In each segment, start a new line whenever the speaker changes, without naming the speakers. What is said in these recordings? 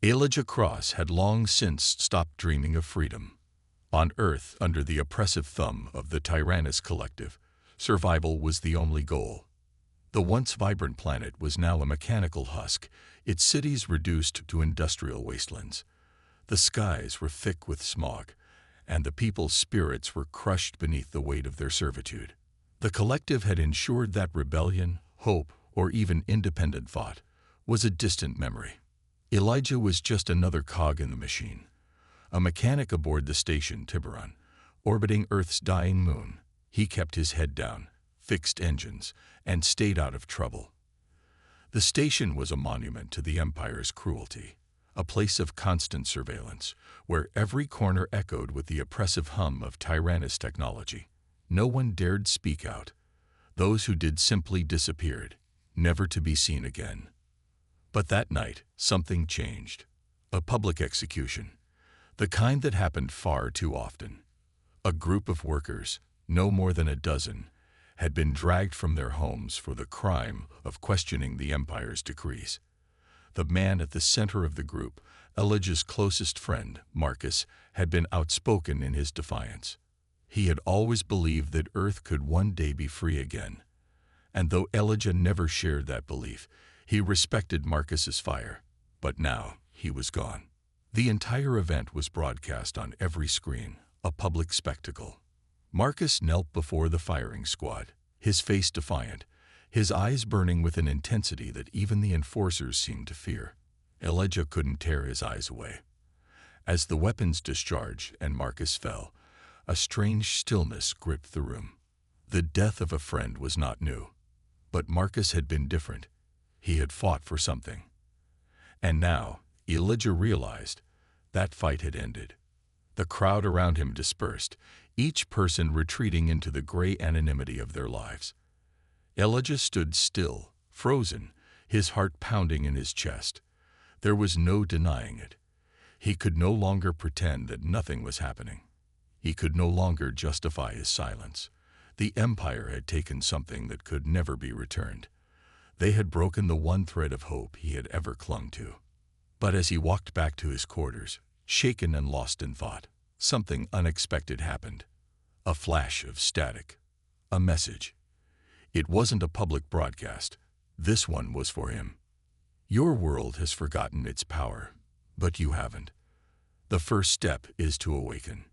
Elijah Cross had long since stopped dreaming of freedom. On Earth, under the oppressive thumb of the Tyrannus Collective, survival was the only goal. The once vibrant planet was now a mechanical husk, its cities reduced to industrial wastelands. The skies were thick with smog, and the people's spirits were crushed beneath the weight of their servitude. The Collective had ensured that rebellion, hope, or even independent thought was a distant memory. Elijah was just another cog in the machine, a mechanic aboard the station Tiburon, orbiting Earth's dying moon. He kept his head down, fixed engines, and stayed out of trouble. The station was a monument to the Empire's cruelty, a place of constant surveillance, where every corner echoed with the oppressive hum of Tyrannus technology. No one dared speak out. Those who did simply disappeared, never to be seen again. But that night, something changed. A public execution, the kind that happened far too often. A group of workers, no more than a dozen, had been dragged from their homes for the crime of questioning the Empire's decrees. The man at the center of the group, Elijah's closest friend, Marcus, had been outspoken in his defiance. He had always believed that Earth could one day be free again. And though Elijah never shared that belief, he respected Marcus's fire. But now he was gone. The entire event was broadcast on every screen, a public spectacle. Marcus knelt before the firing squad, his face defiant, his eyes burning with an intensity that even the enforcers seemed to fear. Elijah couldn't tear his eyes away. As the weapons discharged and Marcus fell, a strange stillness gripped the room. The death of a friend was not new, but Marcus had been different. He had fought for something. And now, Elijah realized that fight had ended. The crowd around him dispersed, each person retreating into the gray anonymity of their lives. Elijah stood still, frozen, his heart pounding in his chest. There was no denying it. He could no longer pretend that nothing was happening. He could no longer justify his silence. The Empire had taken something that could never be returned. They had broken the one thread of hope he had ever clung to. But as he walked back to his quarters, shaken and lost in thought, something unexpected happened. A flash of static. A message. It wasn't a public broadcast. This one was for him. Your world has forgotten its power, but you haven't. The first step is to awaken.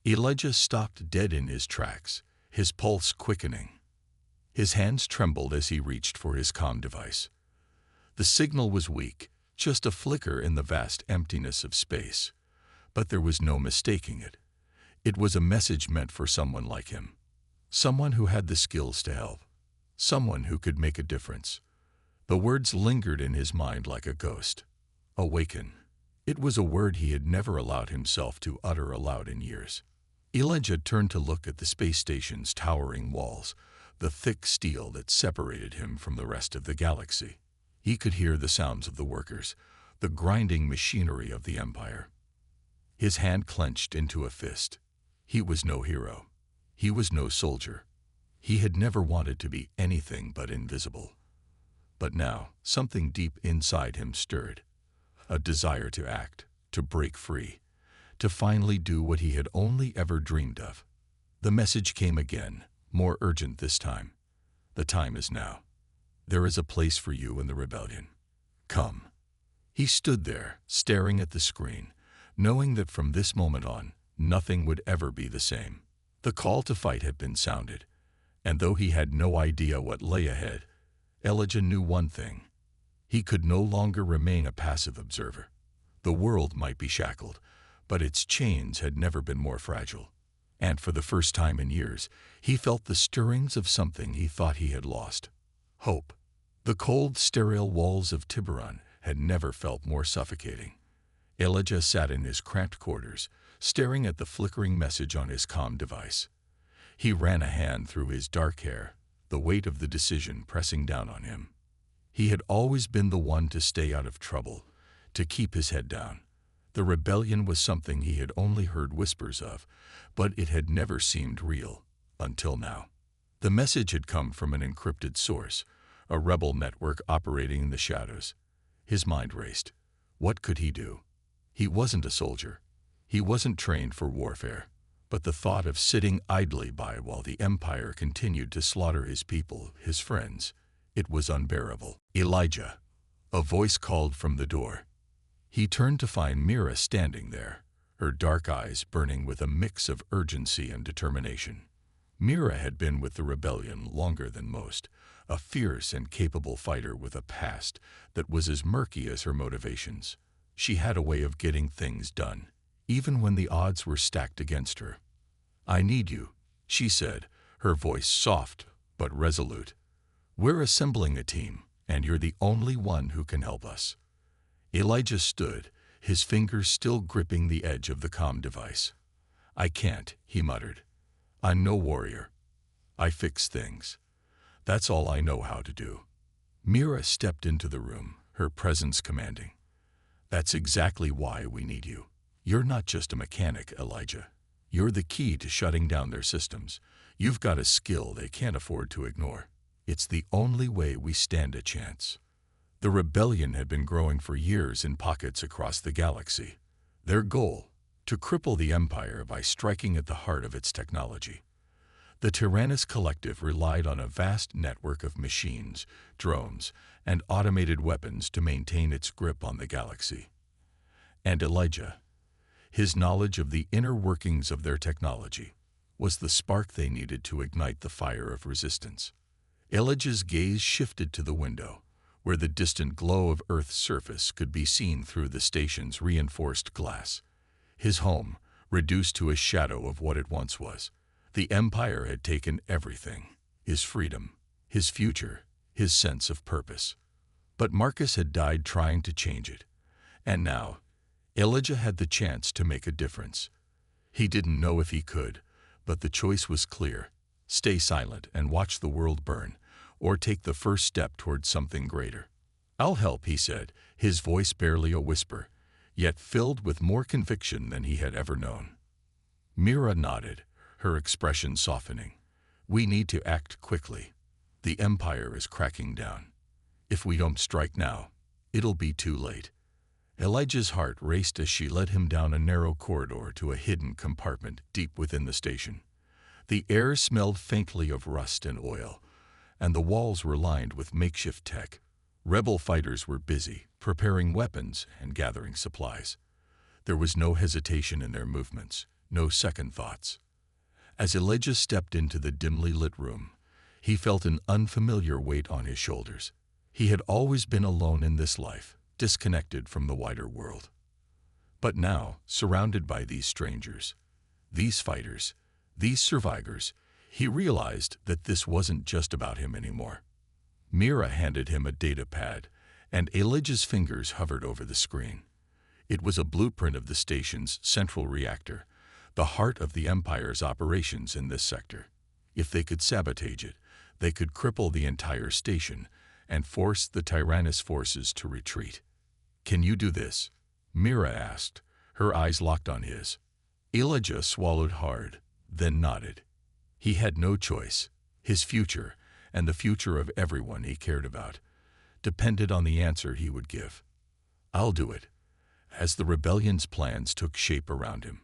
Elijah stopped dead in his tracks, his pulse quickening. His hands trembled as he reached for his comm device. The signal was weak, just a flicker in the vast emptiness of space. But there was no mistaking it. It was a message meant for someone like him. Someone who had the skills to help. Someone who could make a difference. The words lingered in his mind like a ghost. Awaken. It was a word he had never allowed himself to utter aloud in years. Elijah turned to look at the space station's towering walls, the thick steel that separated him from the rest of the galaxy. He could hear the sounds of the workers, the grinding machinery of the Empire. His hand clenched into a fist. He was no hero. He was no soldier. He had never wanted to be anything but invisible. But now, something deep inside him stirred. A desire to act, to break free, to finally do what he had only ever dreamed of. The message came again, more urgent this time. The time is now. There is a place for you in the rebellion. Come. He stood there, staring at the screen, knowing that from this moment on, nothing would ever be the same. The call to fight had been sounded, and though he had no idea what lay ahead, Elijah knew one thing. He could no longer remain a passive observer. The world might be shackled, but its chains had never been more fragile. And for the first time in years, he felt the stirrings of something he thought he had lost. Hope. The cold, sterile walls of Tiburon had never felt more suffocating. Elijah sat in his cramped quarters, staring at the flickering message on his comm device. He ran a hand through his dark hair, the weight of the decision pressing down on him. He had always been the one to stay out of trouble, to keep his head down. The rebellion was something he had only heard whispers of, but it had never seemed real, until now. The message had come from an encrypted source, a rebel network operating in the shadows. His mind raced. What could he do? He wasn't a soldier. He wasn't trained for warfare. But the thought of sitting idly by while the Empire continued to slaughter his people, his friends, it was unbearable. Elijah. A voice called from the door. He turned to find Mira standing there, her dark eyes burning with a mix of urgency and determination. Mira had been with the rebellion longer than most, a fierce and capable fighter with a past that was as murky as her motivations. She had a way of getting things done, even when the odds were stacked against her. "I need you," she said, her voice soft but resolute. "We're assembling a team, and you're the only one who can help us." Elijah stood, his fingers still gripping the edge of the comm device. "I can't," he muttered. "I'm no warrior. I fix things. That's all I know how to do." Mira stepped into the room, her presence commanding. "That's exactly why we need you. You're not just a mechanic, Elijah. You're the key to shutting down their systems. You've got a skill they can't afford to ignore. It's the only way we stand a chance." The rebellion had been growing for years in pockets across the galaxy. Their goal, to cripple the Empire by striking at the heart of its technology. The Tyrannus Collective relied on a vast network of machines, drones, and automated weapons to maintain its grip on the galaxy. And Elijah, his knowledge of the inner workings of their technology, was the spark they needed to ignite the fire of resistance. Elijah's gaze shifted to the window, where the distant glow of Earth's surface could be seen through the station's reinforced glass. His home, reduced to a shadow of what it once was. The Empire had taken everything: his freedom, his future, his sense of purpose. But Marcus had died trying to change it. And now, Elijah had the chance to make a difference. He didn't know if he could, but the choice was clear: stay silent and watch the world burn, or take the first step toward something greater. "I'll help," he said, his voice barely a whisper, yet filled with more conviction than he had ever known. Mira nodded, her expression softening. "We need to act quickly. The Empire is cracking down. If we don't strike now, it'll be too late." Elijah's heart raced as she led him down a narrow corridor to a hidden compartment deep within the station. The air smelled faintly of rust and oil, and the walls were lined with makeshift tech. Rebel fighters were busy, preparing weapons and gathering supplies. There was no hesitation in their movements, no second thoughts. As Elijah stepped into the dimly lit room, he felt an unfamiliar weight on his shoulders. He had always been alone in this life, disconnected from the wider world. But now, surrounded by these strangers, these fighters, these survivors, he realized that this wasn't just about him anymore. Mira handed him a data pad, and Elijah's fingers hovered over the screen. It was a blueprint of the station's central reactor, the heart of the Empire's operations in this sector. If they could sabotage it, they could cripple the entire station and force the Tyrannus forces to retreat. "Can you do this?" Mira asked, her eyes locked on his. Elijah swallowed hard, then nodded. He had no choice. His future, and the future of everyone he cared about, depended on the answer he would give. "I'll do it." As the rebellion's plans took shape around him,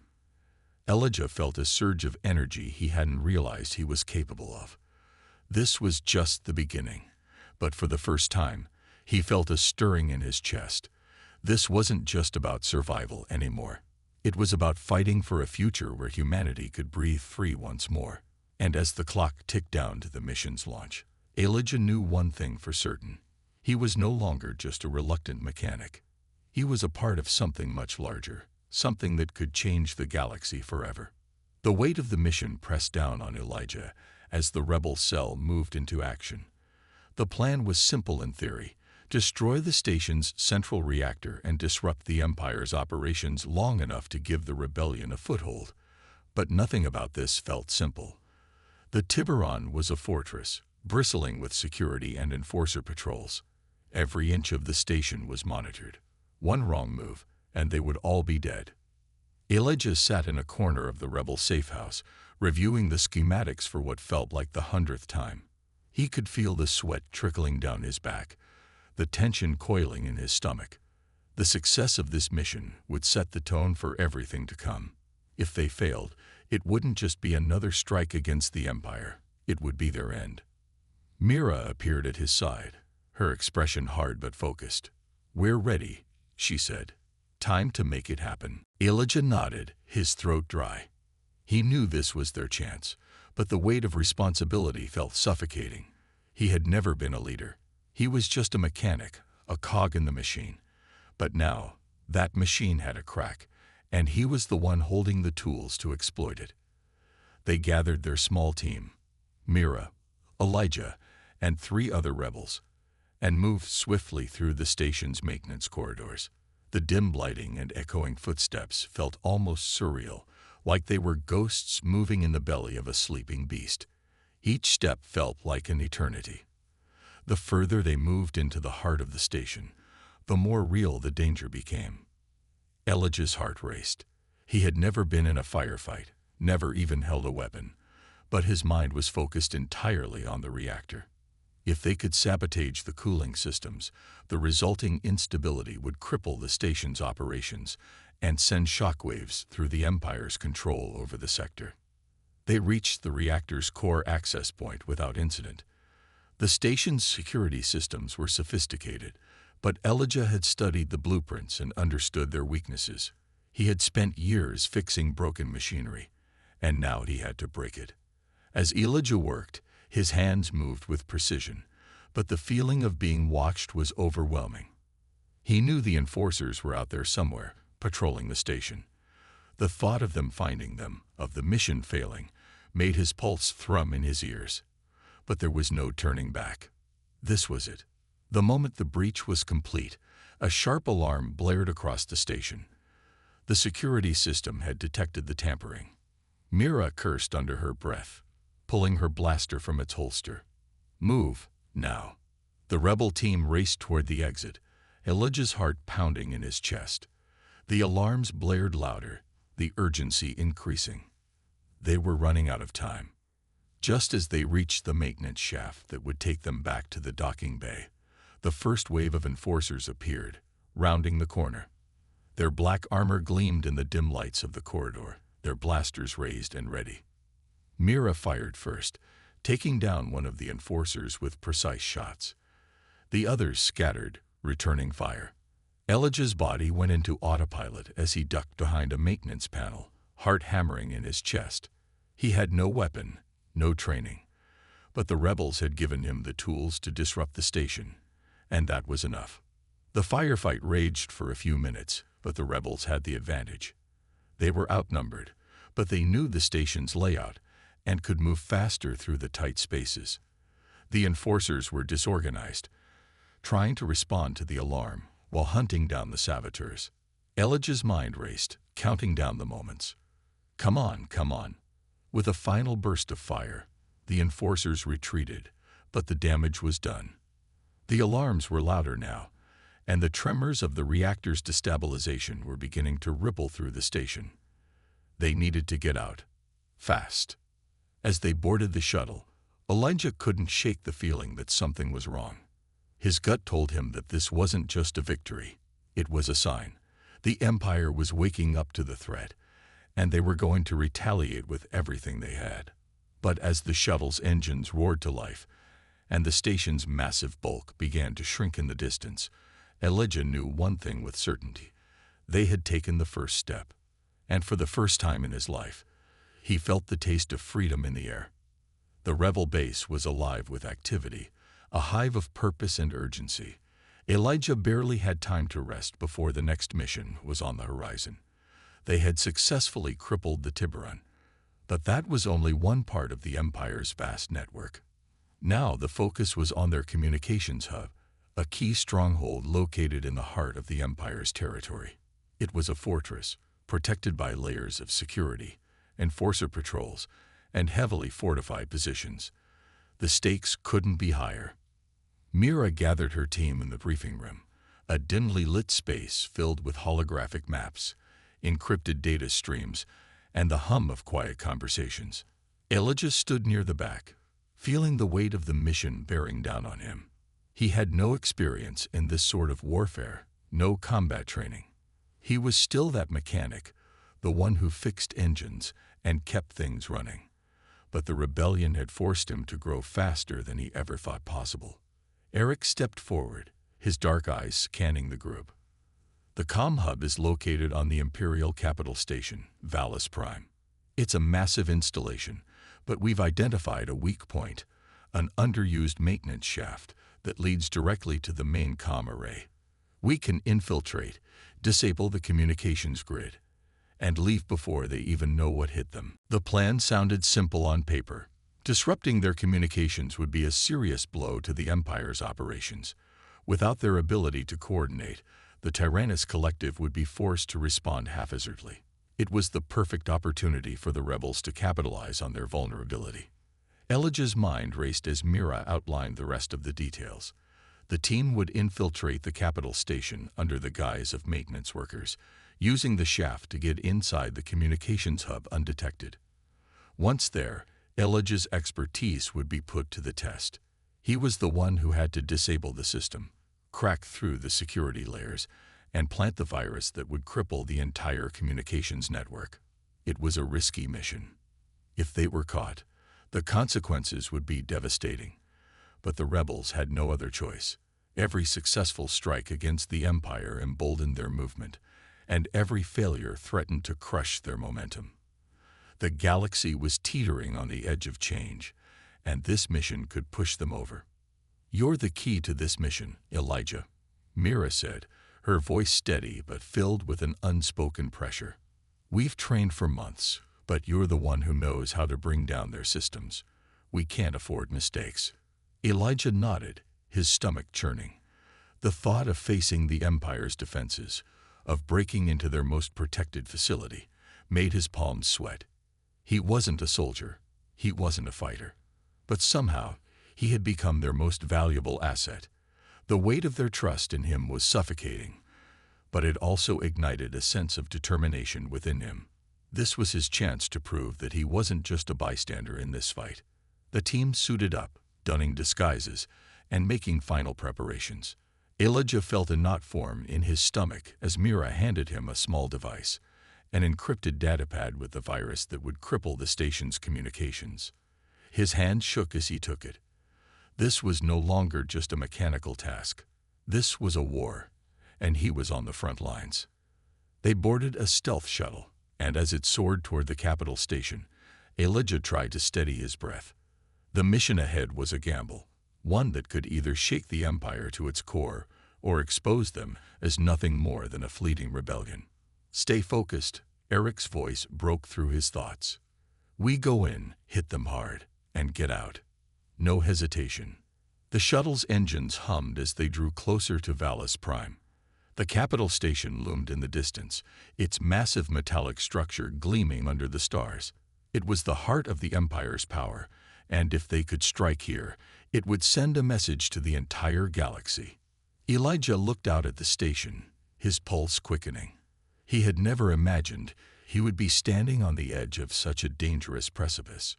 Elijah felt a surge of energy he hadn't realized he was capable of. This was just the beginning, but for the first time, he felt a stirring in his chest. This wasn't just about survival anymore. It was about fighting for a future where humanity could breathe free once more. And as the clock ticked down to the mission's launch, Elijah knew one thing for certain. He was no longer just a reluctant mechanic. He was a part of something much larger, something that could change the galaxy forever. The weight of the mission pressed down on Elijah as the rebel cell moved into action. The plan was simple in theory: destroy the station's central reactor and disrupt the Empire's operations long enough to give the rebellion a foothold. But nothing about this felt simple. The Tiburon was a fortress, bristling with security and enforcer patrols. Every inch of the station was monitored. One wrong move, and they would all be dead. Elijah sat in a corner of the rebel safehouse, reviewing the schematics for what felt like the 100th time. He could feel the sweat trickling down his back, the tension coiling in his stomach. The success of this mission would set the tone for everything to come. If they failed, it wouldn't just be another strike against the Empire, it would be their end. Mira appeared at his side, her expression hard but focused. "We're ready," she said. "Time to make it happen." Elijah nodded, his throat dry. He knew this was their chance, but the weight of responsibility felt suffocating. He had never been a leader. He was just a mechanic, a cog in the machine. But now, that machine had a crack, and he was the one holding the tools to exploit it. They gathered their small team, Mira, Elijah, and 3 other rebels, and moved swiftly through the station's maintenance corridors. The dim lighting and echoing footsteps felt almost surreal, like they were ghosts moving in the belly of a sleeping beast. Each step felt like an eternity. The further they moved into the heart of the station, the more real the danger became. Elijah's heart raced. He had never been in a firefight, never even held a weapon, but his mind was focused entirely on the reactor. If they could sabotage the cooling systems, the resulting instability would cripple the station's operations and send shockwaves through the Empire's control over the sector. They reached the reactor's core access point without incident. The station's security systems were sophisticated, but Elijah had studied the blueprints and understood their weaknesses. He had spent years fixing broken machinery, and now he had to break it. As Elijah worked, his hands moved with precision, but the feeling of being watched was overwhelming. He knew the enforcers were out there somewhere, patrolling the station. The thought of them finding them, of the mission failing, made his pulse thrum in his ears. But there was no turning back. This was it. The moment the breach was complete, a sharp alarm blared across the station. The security system had detected the tampering. Mira cursed under her breath, pulling her blaster from its holster. "Move, now." The rebel team raced toward the exit, Elijah's heart pounding in his chest. The alarms blared louder, the urgency increasing. They were running out of time. Just as they reached the maintenance shaft that would take them back to the docking bay, the first wave of enforcers appeared, rounding the corner. Their black armor gleamed in the dim lights of the corridor, their blasters raised and ready. Mira fired first, taking down one of the enforcers with precise shots. The others scattered, returning fire. Elijah's body went into autopilot as he ducked behind a maintenance panel, heart hammering in his chest. He had no weapon, no training, but the rebels had given him the tools to disrupt the station, and that was enough. The firefight raged for a few minutes, but the rebels had the advantage. They were outnumbered, but they knew the station's layout and could move faster through the tight spaces. The enforcers were disorganized, trying to respond to the alarm while hunting down the saboteurs. Elijah's mind raced, counting down the moments. Come on, come on. With a final burst of fire, the enforcers retreated, but the damage was done. The alarms were louder now, and the tremors of the reactor's destabilization were beginning to ripple through the station. They needed to get out. Fast. As they boarded the shuttle, Elijah couldn't shake the feeling that something was wrong. His gut told him that this wasn't just a victory. It was a sign. The Empire was waking up to the threat, and they were going to retaliate with everything they had. But as the shuttle's engines roared to life, and the station's massive bulk began to shrink in the distance, Elijah knew one thing with certainty. They had taken the first step, and for the first time in his life, he felt the taste of freedom in the air. The rebel base was alive with activity, a hive of purpose and urgency. Elijah barely had time to rest before the next mission was on the horizon. They had successfully crippled the Tiburon, but that was only one part of the Empire's vast network. Now the focus was on their communications hub, a key stronghold located in the heart of the Empire's territory. It was a fortress, protected by layers of security, enforcer patrols, and heavily fortified positions. The stakes couldn't be higher. Mira gathered her team in the briefing room, a dimly lit space filled with holographic maps, encrypted data streams, and the hum of quiet conversations. Elijah stood near the back, feeling the weight of the mission bearing down on him. He had no experience in this sort of warfare, no combat training. He was still that mechanic, the one who fixed engines and kept things running. But the rebellion had forced him to grow faster than he ever thought possible. Eric stepped forward, his dark eyes scanning the group. The comm hub is located on the Imperial capital station, Valus Prime. It's a massive installation, but we've identified a weak point, an underused maintenance shaft that leads directly to the main comm array. We can infiltrate, disable the communications grid, and leave before they even know what hit them. The plan sounded simple on paper. Disrupting their communications would be a serious blow to the Empire's operations. Without their ability to coordinate, the Tyrannus Collective would be forced to respond haphazardly. It was the perfect opportunity for the rebels to capitalize on their vulnerability. Elijah's mind raced as Mira outlined the rest of the details. The team would infiltrate the capital station under the guise of maintenance workers, using the shaft to get inside the communications hub undetected. Once there, Elijah's expertise would be put to the test. He was the one who had to disable the system, crack through the security layers, and plant the virus that would cripple the entire communications network. It was a risky mission. If they were caught, the consequences would be devastating. But the rebels had no other choice. Every successful strike against the Empire emboldened their movement, and every failure threatened to crush their momentum. The galaxy was teetering on the edge of change, and this mission could push them over. "You're the key to this mission, Elijah," Mira said, her voice steady but filled with an unspoken pressure. "We've trained for months, but you're the one who knows how to bring down their systems. We can't afford mistakes." Elijah nodded, his stomach churning. The thought of facing the Empire's defenses, of breaking into their most protected facility, made his palms sweat. He wasn't a soldier, he wasn't a fighter, but somehow he had become their most valuable asset. The weight of their trust in him was suffocating, but it also ignited a sense of determination within him. This was his chance to prove that he wasn't just a bystander in this fight. The team suited up, donning disguises, and making final preparations. Elijah felt a knot form in his stomach as Mira handed him a small device, an encrypted datapad with the virus that would cripple the station's communications. His hand shook as he took it. This was no longer just a mechanical task. This was a war, and he was on the front lines. They boarded a stealth shuttle, and as it soared toward the capital station, Elijah tried to steady his breath. The mission ahead was a gamble, one that could either shake the Empire to its core or expose them as nothing more than a fleeting rebellion. "Stay focused," Eric's voice broke through his thoughts. "We go in, hit them hard, and get out. No hesitation." The shuttle's engines hummed as they drew closer to Valus Prime. The capital station loomed in the distance, its massive metallic structure gleaming under the stars. It was the heart of the Empire's power, and if they could strike here, it would send a message to the entire galaxy. Elijah looked out at the station, his pulse quickening. He had never imagined he would be standing on the edge of such a dangerous precipice.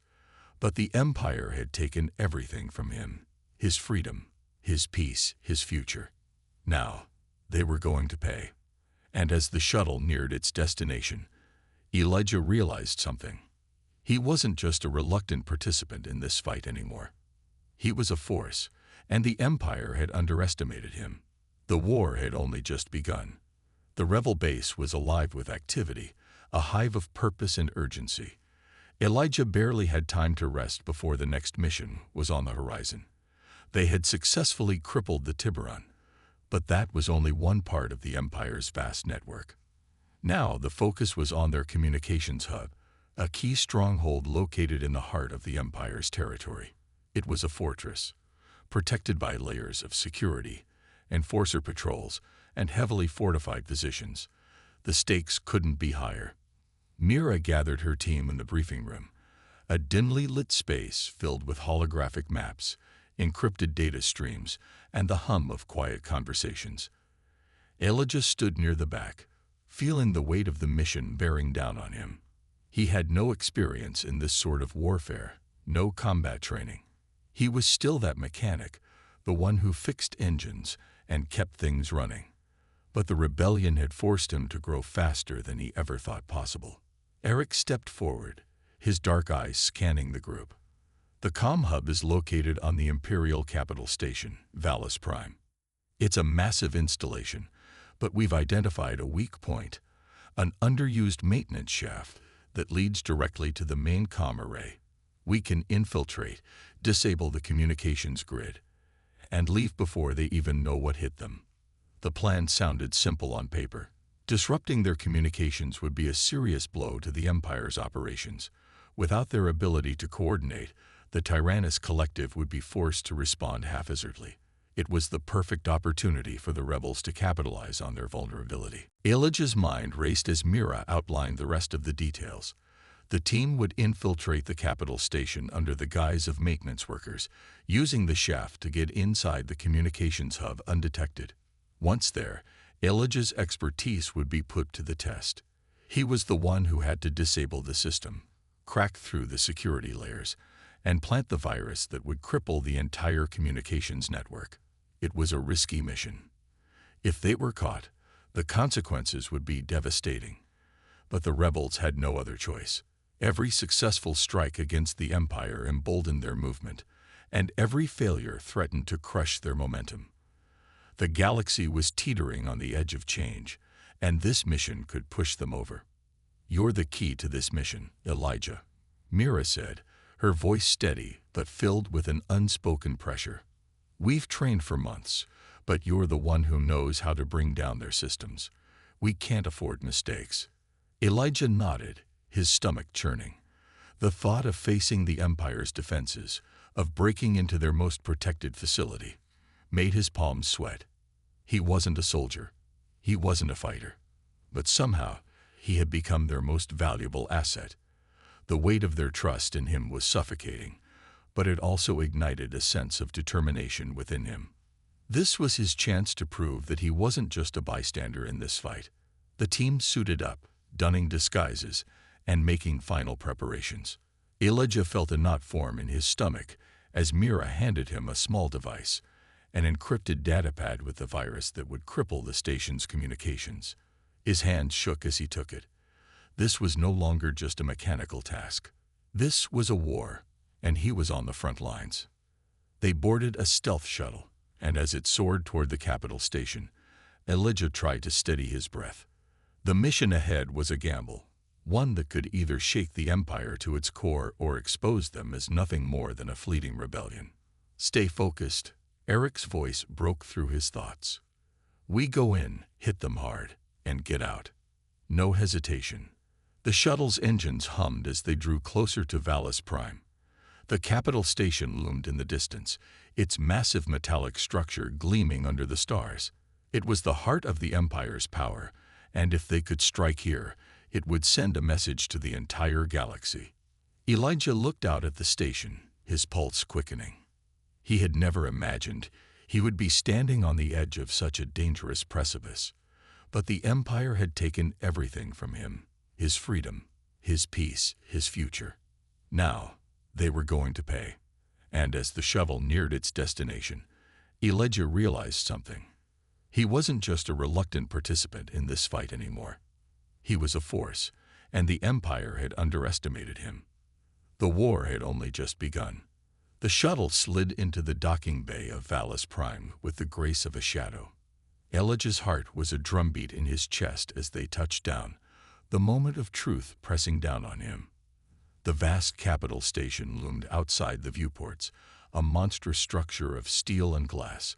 But the Empire had taken everything from him, his freedom, his peace, his future. Now, they were going to pay. And as the shuttle neared its destination, Elijah realized something. He wasn't just a reluctant participant in this fight anymore. He was a force, and the Empire had underestimated him. The war had only just begun. The rebel base was alive with activity, a hive of purpose and urgency. Elijah barely had time to rest before the next mission was on the horizon. They had successfully crippled the Tiburon, but that was only one part of the Empire's vast network. Now the focus was on their communications hub, a key stronghold located in the heart of the Empire's territory. It was a fortress, protected by layers of security, enforcer patrols, and heavily fortified positions. The stakes couldn't be higher. Mira gathered her team in the briefing room, a dimly lit space filled with holographic maps, encrypted data streams, and the hum of quiet conversations. Elijah stood near the back, feeling the weight of the mission bearing down on him. He had no experience in this sort of warfare, no combat training. He was still that mechanic, the one who fixed engines and kept things running. But the rebellion had forced him to grow faster than he ever thought possible. Eric stepped forward, his dark eyes scanning the group. The comm hub is located on the Imperial Capital Station, Valus Prime. It's a massive installation, but we've identified a weak point, an underused maintenance shaft that leads directly to the main comm array. We can infiltrate, disable the communications grid, and leave before they even know what hit them. The plan sounded simple on paper. Disrupting their communications would be a serious blow to the Empire's operations. Without their ability to coordinate, the Tyrannus Collective would be forced to respond haphazardly. It was the perfect opportunity for the rebels to capitalize on their vulnerability. Elijah's mind raced as Mira outlined the rest of the details. The team would infiltrate the capital station under the guise of maintenance workers, using the shaft to get inside the communications hub undetected. Once there, Elijah's expertise would be put to the test. He was the one who had to disable the system, crack through the security layers, and plant the virus that would cripple the entire communications network. It was a risky mission. If they were caught, the consequences would be devastating. But the rebels had no other choice. Every successful strike against the Empire emboldened their movement, and every failure threatened to crush their momentum. The galaxy was teetering on the edge of change, and this mission could push them over. "You're the key to this mission, Elijah," Mira said, her voice steady but filled with an unspoken pressure. "We've trained for months, but you're the one who knows how to bring down their systems. We can't afford mistakes." Elijah nodded, his stomach churning. The thought of facing the Empire's defenses, of breaking into their most protected facility, made his palms sweat. He wasn't a soldier. He wasn't a fighter. But somehow, he had become their most valuable asset. The weight of their trust in him was suffocating, but it also ignited a sense of determination within him. This was his chance to prove that he wasn't just a bystander in this fight. The team suited up, donning disguises, and making final preparations. Elijah felt a knot form in his stomach as Mira handed him a small device, an encrypted datapad with the virus that would cripple the station's communications. His hand shook as he took it. This was no longer just a mechanical task. This was a war, and he was on the front lines. They boarded a stealth shuttle, and as it soared toward the capital station, Elijah tried to steady his breath. The mission ahead was a gamble, one that could either shake the Empire to its core or expose them as nothing more than a fleeting rebellion. "Stay focused," Eric's voice broke through his thoughts. "We go in, hit them hard, and get out. No hesitation." The shuttle's engines hummed as they drew closer to Valus Prime. The capital station loomed in the distance, its massive metallic structure gleaming under the stars. It was the heart of the Empire's power, and if they could strike here, it would send a message to the entire galaxy. Elijah looked out at the station, his pulse quickening. He had never imagined he would be standing on the edge of such a dangerous precipice. But the Empire had taken everything from him, his freedom, his peace, his future. Now, they were going to pay. And as the shuttle neared its destination, Elijah realized something. He wasn't just a reluctant participant in this fight anymore. He was a force, and the Empire had underestimated him. The war had only just begun. The shuttle slid into the docking bay of Valus Prime with the grace of a shadow. Elijah's heart was a drumbeat in his chest as they touched down, the moment of truth pressing down on him. The vast capital station loomed outside the viewports, a monstrous structure of steel and glass,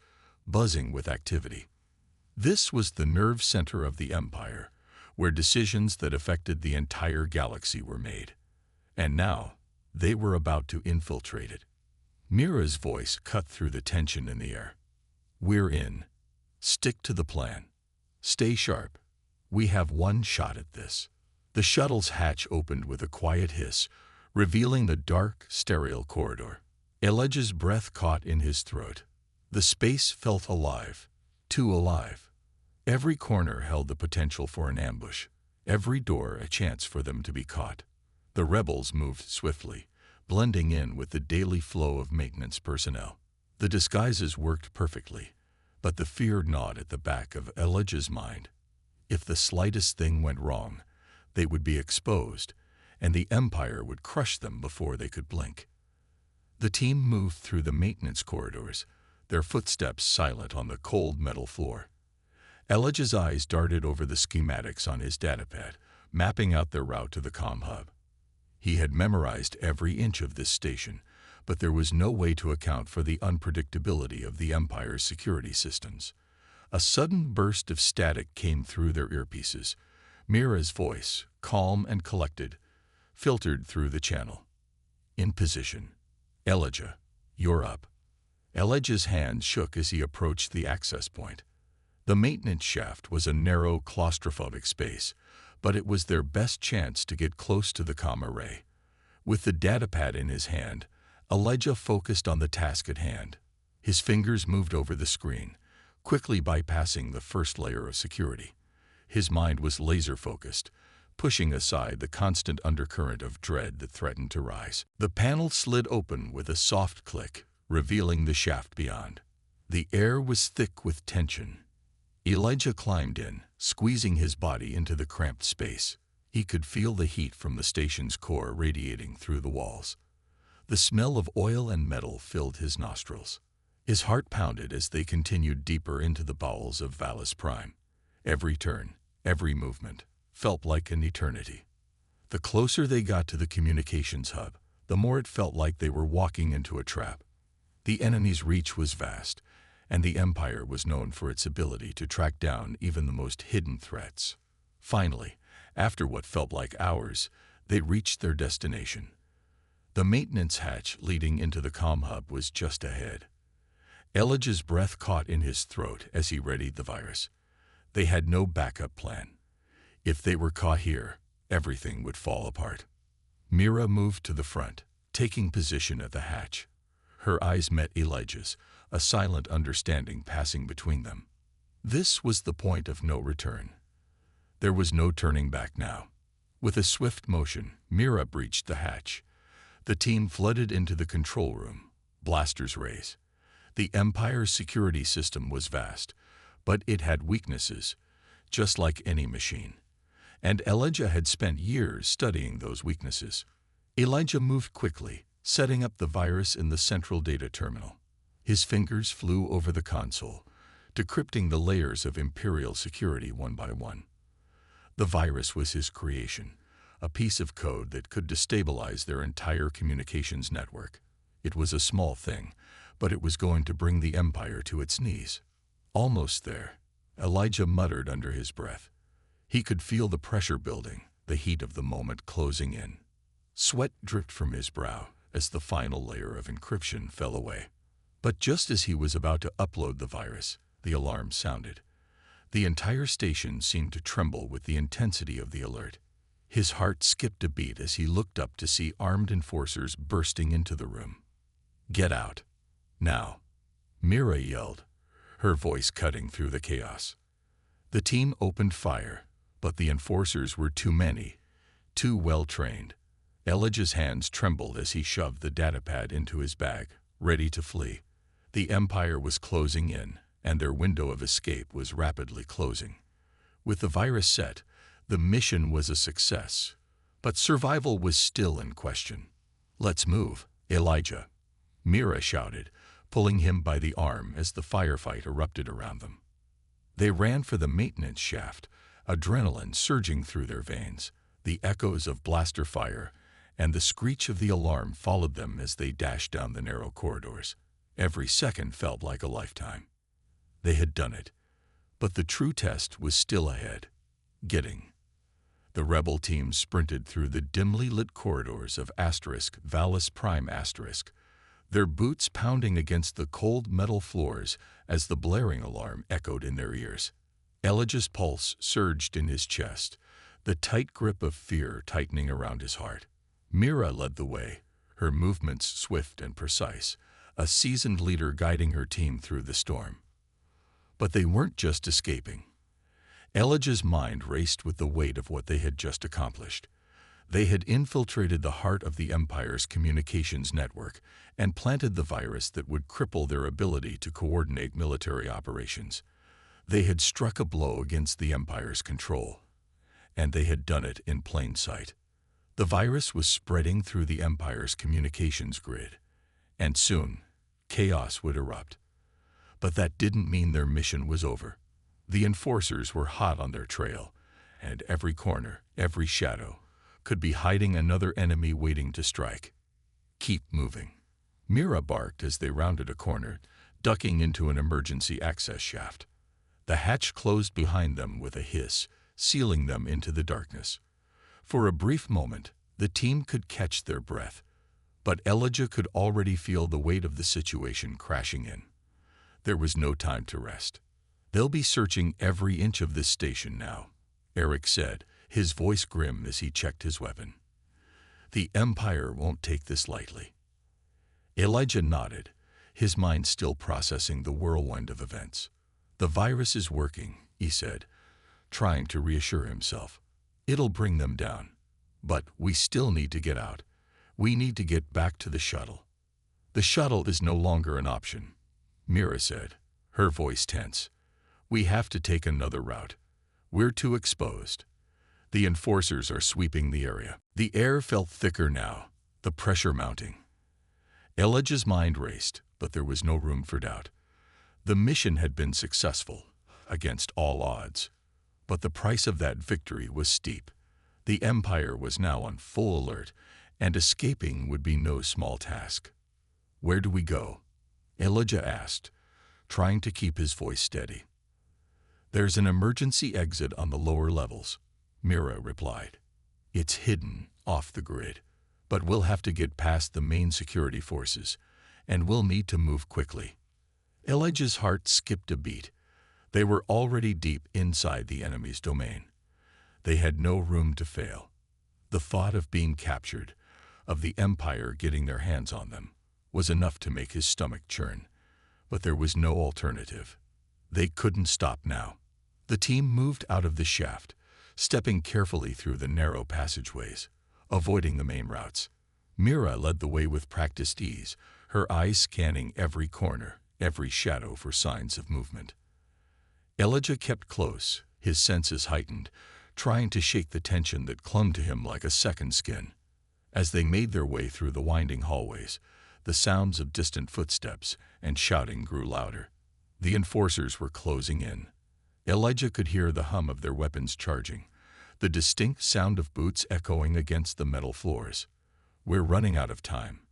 buzzing with activity. This was the nerve center of the Empire, where decisions that affected the entire galaxy were made. And now, they were about to infiltrate it. Mira's voice cut through the tension in the air. "We're in. Stick to the plan. Stay sharp. We have one shot at this." The shuttle's hatch opened with a quiet hiss, revealing the dark, sterile corridor. Elijah's breath caught in his throat. The space felt alive, too alive. Every corner held the potential for an ambush, every door a chance for them to be caught. The rebels moved swiftly, blending in with the daily flow of maintenance personnel. The disguises worked perfectly, But the fear gnawed at the back of Elijah's mind. If the slightest thing went wrong, they would be exposed, and the Empire would crush them before they could blink. The team moved through the maintenance corridors, their footsteps silent on the cold metal floor. Elijah's eyes darted over the schematics on his datapad, mapping out their route to the comm hub. He had memorized every inch of this station, but there was no way to account for the unpredictability of the Empire's security systems. A sudden burst of static came through their earpieces. Mira's voice, calm and collected, filtered through the channel. In position. Elijah, you're up. Elijah's hand shook as he approached the access point. The maintenance shaft was a narrow, claustrophobic space, but it was their best chance to get close to the comm array. With the datapad in his hand, Elijah focused on the task at hand. His fingers moved over the screen, quickly bypassing the first layer of security. His mind was laser-focused, pushing aside the constant undercurrent of dread that threatened to rise. The panel slid open with a soft click, revealing the shaft beyond. The air was thick with tension. Elijah climbed in, squeezing his body into the cramped space. He could feel the heat from the station's core radiating through the walls. The smell of oil and metal filled his nostrils. His heart pounded as they continued deeper into the bowels of Valus Prime. Every turn, every movement, felt like an eternity. The closer they got to the communications hub, the more it felt like they were walking into a trap. The enemy's reach was vast, and the Empire was known for its ability to track down even the most hidden threats. Finally, after what felt like hours, they reached their destination. The maintenance hatch leading into the comm hub was just ahead. Elijah's breath caught in his throat as he readied the virus. They had no backup plan. If they were caught here, everything would fall apart. Mira moved to the front, taking position at the hatch. Her eyes met Elijah's, a silent understanding passing between them. This was the point of no return. There was no turning back now. With a swift motion, Mira breached the hatch. The team flooded into the control room, blasters raised. The Empire's security system was vast, but it had weaknesses, just like any machine. And Elijah had spent years studying those weaknesses. Elijah moved quickly, setting up the virus in the central data terminal. His fingers flew over the console, decrypting the layers of Imperial security one by one. The virus was his creation, a piece of code that could destabilize their entire communications network. It was a small thing, but it was going to bring the Empire to its knees. Almost there, Elijah muttered under his breath. He could feel the pressure building, the heat of the moment closing in. Sweat dripped from his brow as the final layer of encryption fell away. But just as he was about to upload the virus, the alarm sounded. The entire station seemed to tremble with the intensity of the alert. His heart skipped a beat as he looked up to see armed enforcers bursting into the room. "Get out. Now," Mira yelled, her voice cutting through the chaos. The team opened fire, but the enforcers were too many, too well-trained. Elijah's hands trembled as he shoved the datapad into his bag, ready to flee. The Empire was closing in, and their window of escape was rapidly closing. With the virus set, the mission was a success, but survival was still in question. "Let's move, Elijah," Mira shouted, pulling him by the arm as the firefight erupted around them. They ran for the maintenance shaft, adrenaline surging through their veins. The echoes of blaster fire and the screech of the alarm followed them as they dashed down the narrow corridors. Every second felt like a lifetime. They had done it, but the true test was still ahead. Getting. The rebel team sprinted through the dimly lit corridors of Valus Prime *, their boots pounding against the cold metal floors as the blaring alarm echoed in their ears. Elijah's pulse surged in his chest, the tight grip of fear tightening around his heart. Mira led the way, her movements swift and precise, a seasoned leader guiding her team through the storm. But they weren't just escaping. Elijah's mind raced with the weight of what they had just accomplished. They had infiltrated the heart of the Empire's communications network and planted the virus that would cripple their ability to coordinate military operations. They had struck a blow against the Empire's control, and they had done it in plain sight. The virus was spreading through the Empire's communications grid, and soon, chaos would erupt. But that didn't mean their mission was over. The enforcers were hot on their trail, and every corner, every shadow, could be hiding another enemy waiting to strike. Keep moving. Mira barked as they rounded a corner, ducking into an emergency access shaft. The hatch closed behind them with a hiss, sealing them into the darkness. For a brief moment, the team could catch their breath, but Elijah could already feel the weight of the situation crashing in. There was no time to rest. "They'll be searching every inch of this station now," Eric said, his voice grim as he checked his weapon. "The Empire won't take this lightly." Elijah nodded, his mind still processing the whirlwind of events. "The virus is working," he said, trying to reassure himself. "It'll bring them down. But we still need to get out. We need to get back to the shuttle." "The shuttle is no longer an option," Mira said, her voice tense. "We have to take another route. We're too exposed. The enforcers are sweeping the area." The air felt thicker now, the pressure mounting. Elijah's mind raced, but there was no room for doubt. The mission had been successful, against all odds. But the price of that victory was steep. The Empire was now on full alert, and escaping would be no small task. "Where do we go?" Elijah asked, trying to keep his voice steady. "There's an emergency exit on the lower levels," Mira replied. "It's hidden, off the grid, but we'll have to get past the main security forces, and we'll need to move quickly." Elijah's heart skipped a beat. They were already deep inside the enemy's domain. They had no room to fail. The thought of being captured, of the Empire getting their hands on them, was enough to make his stomach churn. But there was no alternative. They couldn't stop now. The team moved out of the shaft, stepping carefully through the narrow passageways, avoiding the main routes. Mira led the way with practiced ease, her eyes scanning every corner, every shadow for signs of movement. Elijah kept close, his senses heightened, trying to shake the tension that clung to him like a second skin. As they made their way through the winding hallways, the sounds of distant footsteps and shouting grew louder. The enforcers were closing in. Elijah could hear the hum of their weapons charging, the distinct sound of boots echoing against the metal floors. "We're running out of time,"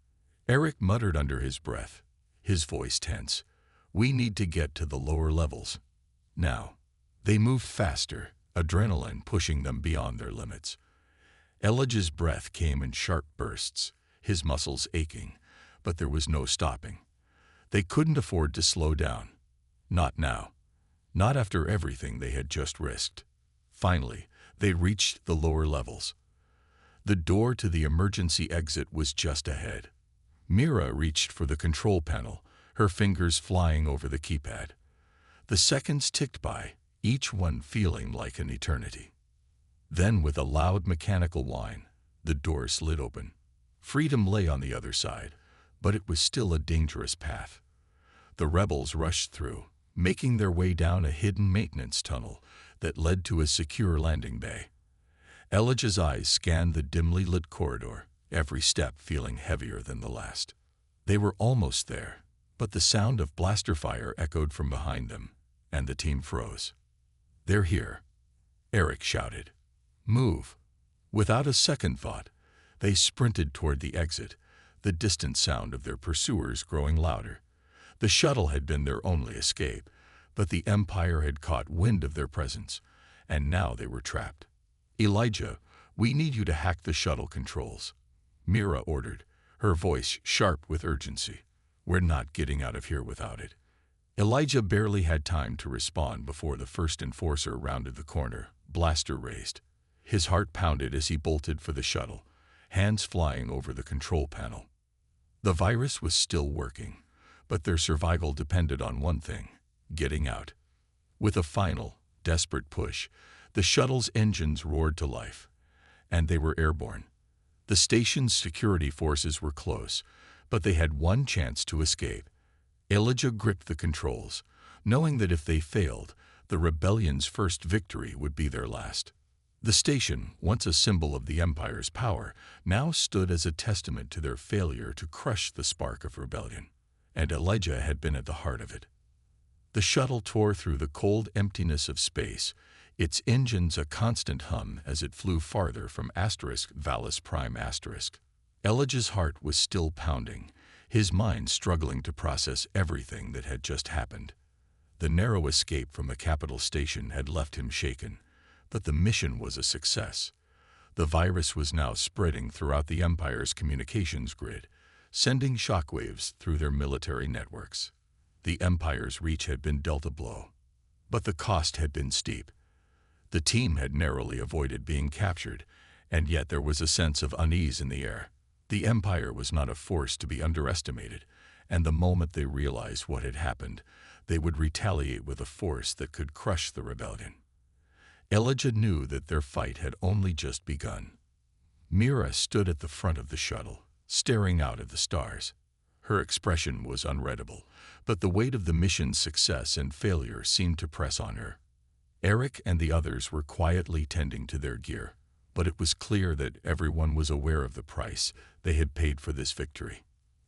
Eric muttered under his breath, his voice tense. "We need to get to the lower levels now." They moved faster, adrenaline pushing them beyond their limits. Elijah's breath came in sharp bursts, his muscles aching, but there was no stopping. They couldn't afford to slow down. Not now. Not after everything they had just risked. Finally, they reached the lower levels. The door to the emergency exit was just ahead. Mira reached for the control panel, her fingers flying over the keypad. The seconds ticked by, each one feeling like an eternity. Then, with a loud mechanical whine, the door slid open. Freedom lay on the other side, but it was still a dangerous path. The rebels rushed through, making their way down a hidden maintenance tunnel that led to a secure landing bay. Elijah's eyes scanned the dimly lit corridor, every step feeling heavier than the last. They were almost there, but the sound of blaster fire echoed from behind them, and the team froze. "They're here," Eric shouted. "Move." Without a second thought, they sprinted toward the exit, the distant sound of their pursuers growing louder. The shuttle had been their only escape, but the Empire had caught wind of their presence, and now they were trapped. "Elijah, we need you to hack the shuttle controls," Mira ordered, her voice sharp with urgency. "We're not getting out of here without it." Elijah barely had time to respond before the first enforcer rounded the corner, blaster raised. His heart pounded as he bolted for the shuttle, hands flying over the control panel. The virus was still working, but their survival depended on one thing: getting out. With a final, desperate push, the shuttle's engines roared to life, and they were airborne. The station's security forces were close, but they had one chance to escape. Elijah gripped the controls, knowing that if they failed, the rebellion's first victory would be their last. The station, once a symbol of the Empire's power, now stood as a testament to their failure to crush the spark of rebellion, and Elijah had been at the heart of it. The shuttle tore through the cold emptiness of space, its engines a constant hum as it flew farther from Vallis Prime *. Elijah's heart was still pounding, his mind struggling to process everything that had just happened. The narrow escape from the capital station had left him shaken, but the mission was a success. The virus was now spreading throughout the Empire's communications grid, sending shockwaves through their military networks. The Empire's reach had been dealt a blow, but the cost had been steep. The team had narrowly avoided being captured, and yet there was a sense of unease in the air. The Empire was not a force to be underestimated, and the moment they realized what had happened, they would retaliate with a force that could crush the rebellion. Elijah knew that their fight had only just begun. Mira stood at the front of the shuttle, staring out at the stars. Her expression was unreadable, but the weight of the mission's success and failure seemed to press on her. Eric and the others were quietly tending to their gear, but it was clear that everyone was aware of the price they had paid for this victory.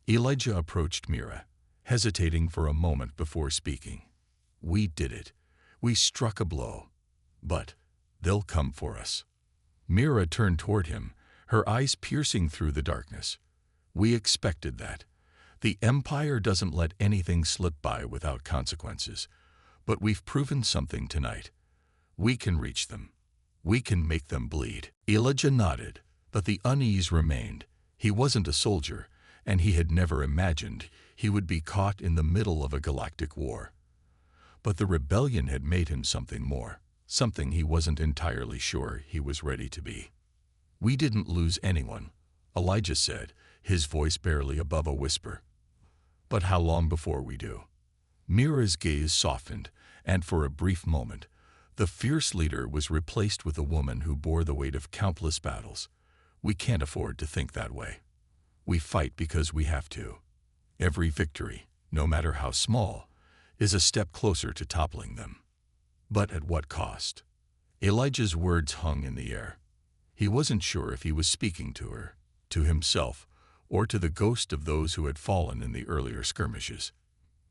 Elijah approached Mira, hesitating for a moment before speaking. "We did it. We struck a blow. But they'll come for us." Mira turned toward him, her eyes piercing through the darkness. "We expected that. The Empire doesn't let anything slip by without consequences. But we've proven something tonight. We can reach them. We can make them bleed." Elijah nodded, but the unease remained. He wasn't a soldier, and he had never imagined he would be caught in the middle of a galactic war. But the rebellion had made him something more, something he wasn't entirely sure he was ready to be. "We didn't lose anyone," Elijah said, his voice barely above a whisper. "But how long before we do?" Mira's gaze softened, and for a brief moment, the fierce leader was replaced with a woman who bore the weight of countless battles. "We can't afford to think that way. We fight because we have to. Every victory, no matter how small, is a step closer to toppling them." "But at what cost?" Elijah's words hung in the air. He wasn't sure if he was speaking to her, to himself, or to the ghost of those who had fallen in the earlier skirmishes.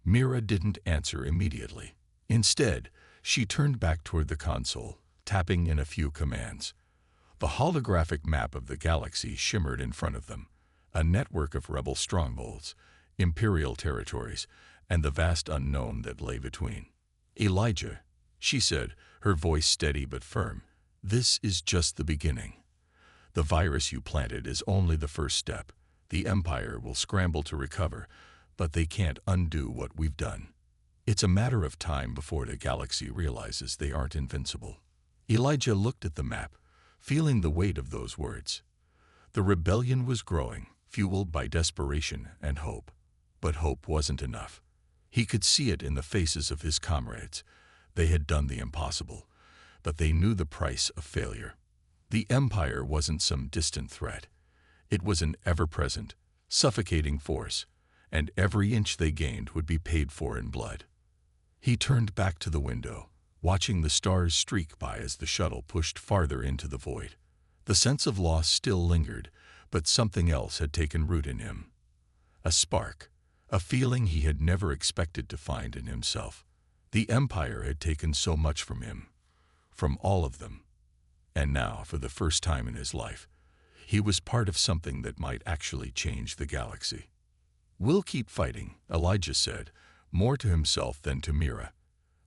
Mira didn't answer immediately. Instead, she turned back toward the console, tapping in a few commands. The holographic map of the galaxy shimmered in front of them, a network of rebel strongholds, imperial territories, and the vast unknown that lay between. "Elijah," she said, her voice steady but firm, "this is just the beginning. The virus you planted is only the first step. The Empire will scramble to recover, but they can't undo what we've done. It's a matter of time before the galaxy realizes they aren't invincible." Elijah looked at the map, feeling the weight of those words. The rebellion was growing, fueled by desperation and hope. But hope wasn't enough. He could see it in the faces of his comrades. They had done the impossible, but they knew the price of failure. The Empire wasn't some distant threat. It was an ever-present, suffocating force, and every inch they gained would be paid for in blood. He turned back to the window, watching the stars streak by as the shuttle pushed farther into the void. The sense of loss still lingered, but something else had taken root in him. A spark, a feeling he had never expected to find in himself. The Empire had taken so much from him, from all of them. And now, for the first time in his life, he was part of something that might actually change the galaxy. "We'll keep fighting," Elijah said, more to himself than to Mira.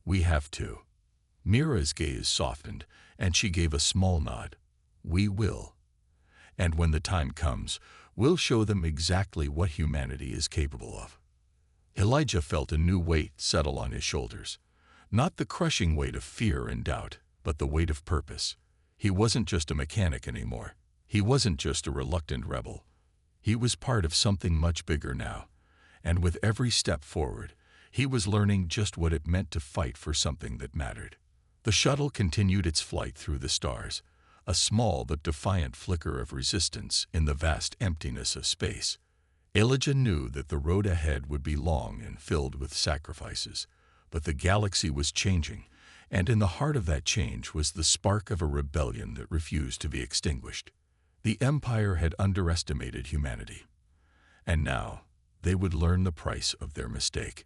"We have to." Mira's gaze softened, and she gave a small nod. "We will. And when the time comes, we'll show them exactly what humanity is capable of." Elijah felt a new weight settle on his shoulders. Not the crushing weight of fear and doubt, but the weight of purpose. He wasn't just a mechanic anymore. He wasn't just a reluctant rebel. He was part of something much bigger now, and with every step forward, he was learning just what it meant to fight for something that mattered. The shuttle continued its flight through the stars, a small but defiant flicker of resistance in the vast emptiness of space. Elijah knew that the road ahead would be long and filled with sacrifices, but the galaxy was changing, and in the heart of that change was the spark of a rebellion that refused to be extinguished. The Empire had underestimated humanity, and now they would learn the price of their mistake.